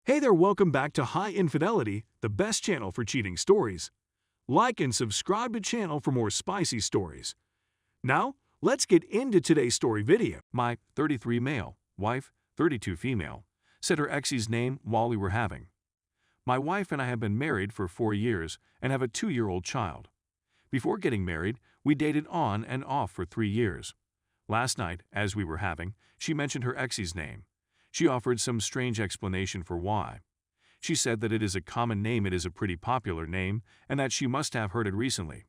Hey there, welcome back to High Infidelity, the best channel for cheating stories. Like and subscribe to channel for more spicy stories. Now, let's get into today's story video. My 33 male, wife, 32 female, said her ex's name while we were having. My wife and I have been married for 4 years and have a 2-year-old child. Before getting married, we dated on and off for 3 years. Last night, as we were having, she mentioned her ex's name. She offered some strange explanation for why. She said that it is a common name, it is a pretty popular name, and that she must have heard it recently.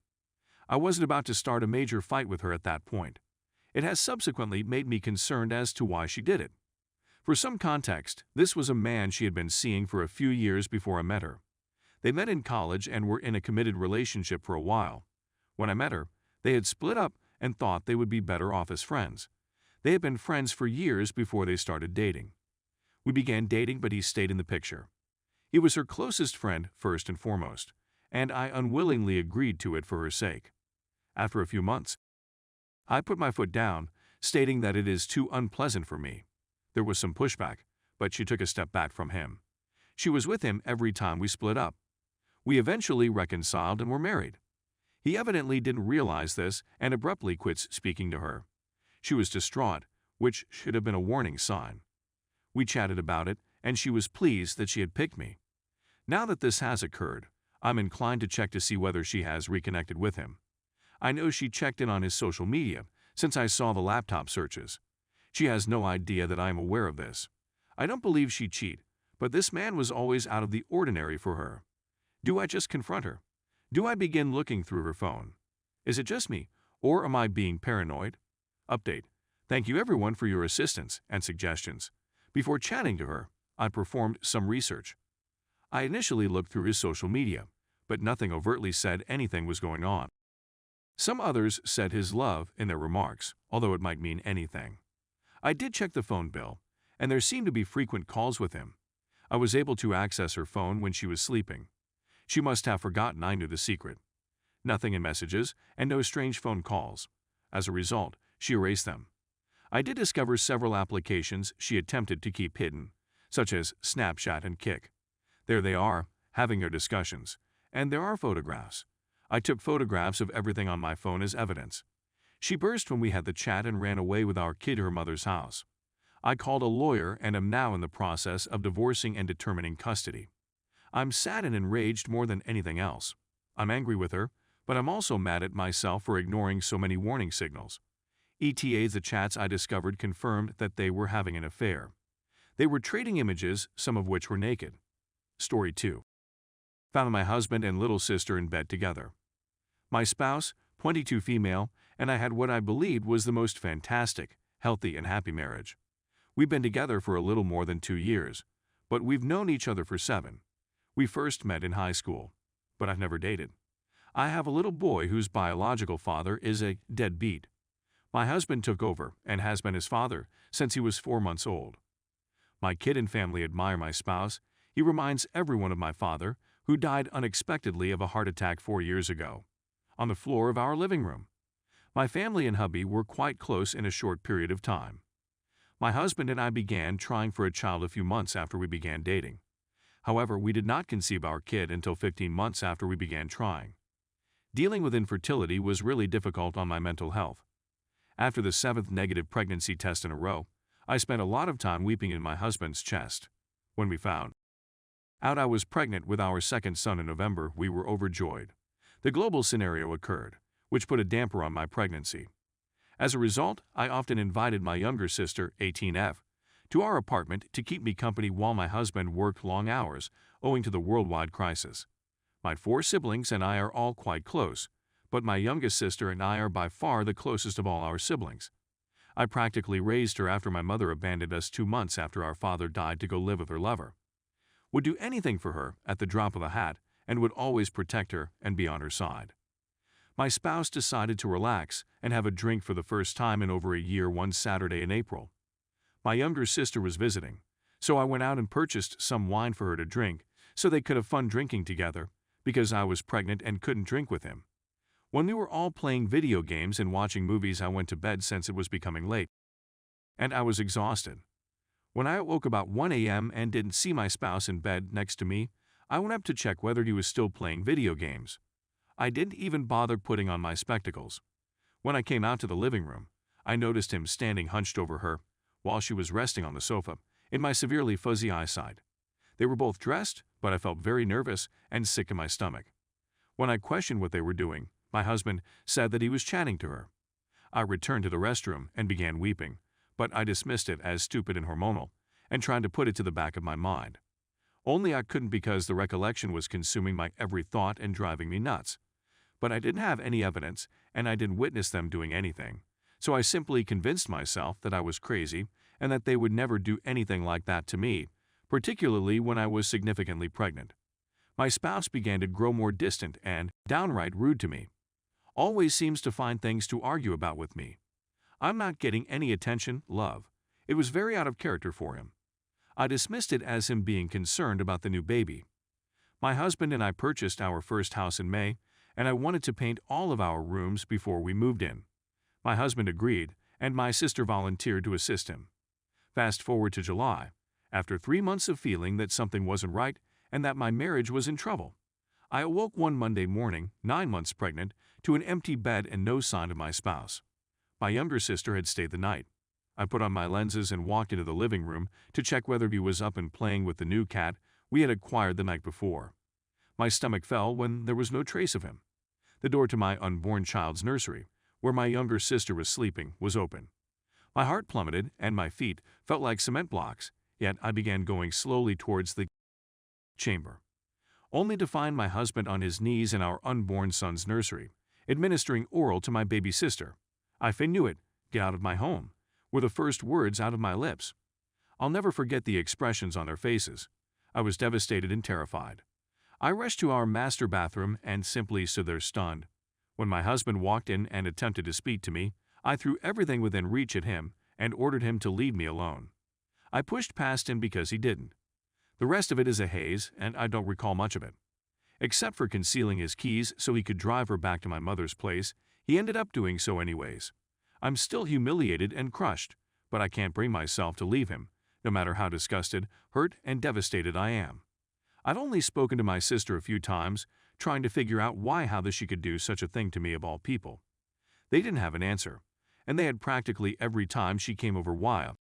I wasn't about to start a major fight with her at that point. It has subsequently made me concerned as to why she did it. For some context, this was a man she had been seeing for a few years before I met her. They met in college and were in a committed relationship for a while. When I met her, they had split up and thought they would be better off as friends. They had been friends for years before they started dating. We began dating, but he stayed in the picture. He was her closest friend first and foremost, and I unwillingly agreed to it for her sake. After a few months, I put my foot down, stating that it is too unpleasant for me. There was some pushback, but she took a step back from him. She was with him every time we split up. We eventually reconciled and were married. He evidently didn't realize this and abruptly quits speaking to her. She was distraught, which should have been a warning sign. We chatted about it, and she was pleased that she had picked me. Now that this has occurred, I'm inclined to check to see whether she has reconnected with him. I know she checked in on his social media, since I saw the laptop searches. She has no idea that I am aware of this. I don't believe she'd cheat, but this man was always out of the ordinary for her. Do I just confront her? Do I begin looking through her phone? Is it just me, or am I being paranoid? Update. Thank you everyone for your assistance and suggestions. Before chatting to her, I performed some research. I initially looked through his social media, but nothing overtly said anything was going on. Some others said his love in their remarks, although it might mean anything. I did check the phone bill, and there seemed to be frequent calls with him. I was able to access her phone when she was sleeping. She must have forgotten I knew the secret. Nothing in messages and no strange phone calls. As a result, she erased them. I did discover several applications she attempted to keep hidden, such as Snapchat and Kik. There they are, having their discussions, and there are photographs. I took photographs of everything on my phone as evidence. She burst when we had the chat and ran away with our kid to her mother's house. I called a lawyer and am now in the process of divorcing and determining custody. I'm sad and enraged more than anything else. I'm angry with her, but I'm also mad at myself for ignoring so many warning signals. The chats I discovered confirmed that they were having an affair. They were trading images, some of which were naked. Story 2. Found my husband and little sister in bed together. My spouse, 22 female, and I had what I believed was the most fantastic, healthy, and happy marriage. We've been together for a little more than 2 years, but we've known each other for 7. We first met in high school, but I've never dated. I have a little boy whose biological father is a deadbeat. My husband took over and has been his father since he was 4 months old. My kid and family admire my spouse. He reminds everyone of my father, who died unexpectedly of a heart attack 4 years ago, on the floor of our living room. My family and hubby were quite close in a short period of time. My husband and I began trying for a child a few months after we began dating. However, we did not conceive our kid until 15 months after we began trying. Dealing with infertility was really difficult on my mental health. After the 7th negative pregnancy test in a row, I spent a lot of time weeping in my husband's chest. When we found out I was pregnant with our second son in November, we were overjoyed. The global scenario occurred, which put a damper on my pregnancy. As a result, I often invited my younger sister, 18F, to our apartment to keep me company while my husband worked long hours, owing to the worldwide crisis. My 4 siblings and I are all quite close, but my youngest sister and I are by far the closest of all our siblings. I practically raised her after my mother abandoned us 2 months after our father died to go live with her lover. Would do anything for her at the drop of a hat and would always protect her and be on her side. My spouse decided to relax and have a drink for the first time in over a year one Saturday in April. My younger sister was visiting, so I went out and purchased some wine for her to drink so they could have fun drinking together, because I was pregnant and couldn't drink with him. When we were all playing video games and watching movies, I went to bed since it was becoming late, and I was exhausted. When I awoke about 1 a.m. and didn't see my spouse in bed next to me, I went up to check whether he was still playing video games. I didn't even bother putting on my spectacles. When I came out to the living room, I noticed him standing hunched over her while she was resting on the sofa, in my severely fuzzy eyesight. They were both dressed, but I felt very nervous and sick in my stomach. When I questioned what they were doing, my husband said that he was chatting to her. I returned to the restroom and began weeping, but I dismissed it as stupid and hormonal, and tried to put it to the back of my mind. Only I couldn't because the recollection was consuming my every thought and driving me nuts. But I didn't have any evidence, and I didn't witness them doing anything, so I simply convinced myself that I was crazy and that they would never do anything like that to me, particularly when I was significantly pregnant. My spouse began to grow more distant and downright rude to me. Always seems to find things to argue about with me. I'm not getting any attention, love. It was very out of character for him. I dismissed it as him being concerned about the new baby. My husband and I purchased our first house in May, and I wanted to paint all of our rooms before we moved in. My husband agreed, and my sister volunteered to assist him. Fast forward to July, after 3 months of feeling that something wasn't right and that my marriage was in trouble. I awoke one Monday morning, 9 months pregnant, to an empty bed and no sign of my spouse. My younger sister had stayed the night. I put on my lenses and walked into the living room to check whether he was up and playing with the new cat we had acquired the night before. My stomach fell when there was no trace of him. The door to my unborn child's nursery, where my younger sister was sleeping, was open. My heart plummeted and my feet felt like cement blocks, yet I began going slowly towards the chamber, only to find my husband on his knees in our unborn son's nursery, administering oral to my baby sister. I knew it. "Get out of my home," were the first words out of my lips. I'll never forget the expressions on their faces. I was devastated and terrified. I rushed to our master bathroom and simply stood there stunned. When my husband walked in and attempted to speak to me, I threw everything within reach at him and ordered him to leave me alone. I pushed past him because he didn't. The rest of it is a haze, and I don't recall much of it. Except for concealing his keys so he could drive her back to my mother's place, he ended up doing so anyways. I'm still humiliated and crushed, but I can't bring myself to leave him, no matter how disgusted, hurt, and devastated I am. I've only spoken to my sister a few times, trying to figure out how she could do such a thing to me of all people. They didn't have an answer, and they had practically every time she came over while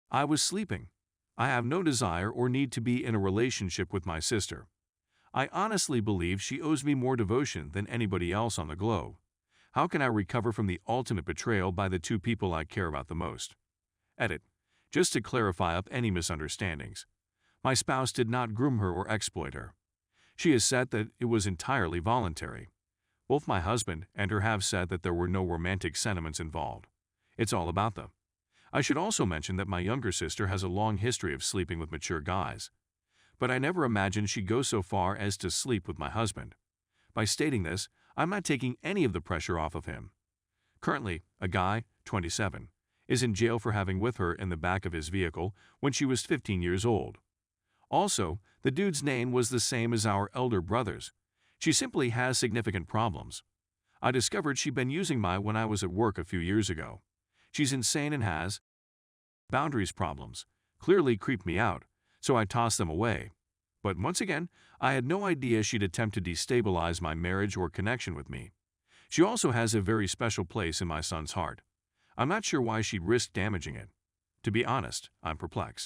I was sleeping. I have no desire or need to be in a relationship with my sister. I honestly believe she owes me more devotion than anybody else on the globe. How can I recover from the ultimate betrayal by the two people I care about the most? Edit. Just to clarify up any misunderstandings. My spouse did not groom her or exploit her. She has said that it was entirely voluntary. Both my husband and her have said that there were no romantic sentiments involved. It's all about them. I should also mention that my younger sister has a long history of sleeping with mature guys. But I never imagined she'd go so far as to sleep with my husband. By stating this, I'm not taking any of the pressure off of him. Currently, a guy, 27, is in jail for having with her in the back of his vehicle when she was 15 years old. Also, the dude's name was the same as our elder brother's. She simply has significant problems. I discovered she'd been using my when I was at work a few years ago. She's insane and has boundaries problems. Clearly creeped me out, so I tossed them away. But once again, I had no idea she'd attempt to destabilize my marriage or connection with me. She also has a very special place in my son's heart. I'm not sure why she'd risk damaging it. To be honest, I'm perplexed.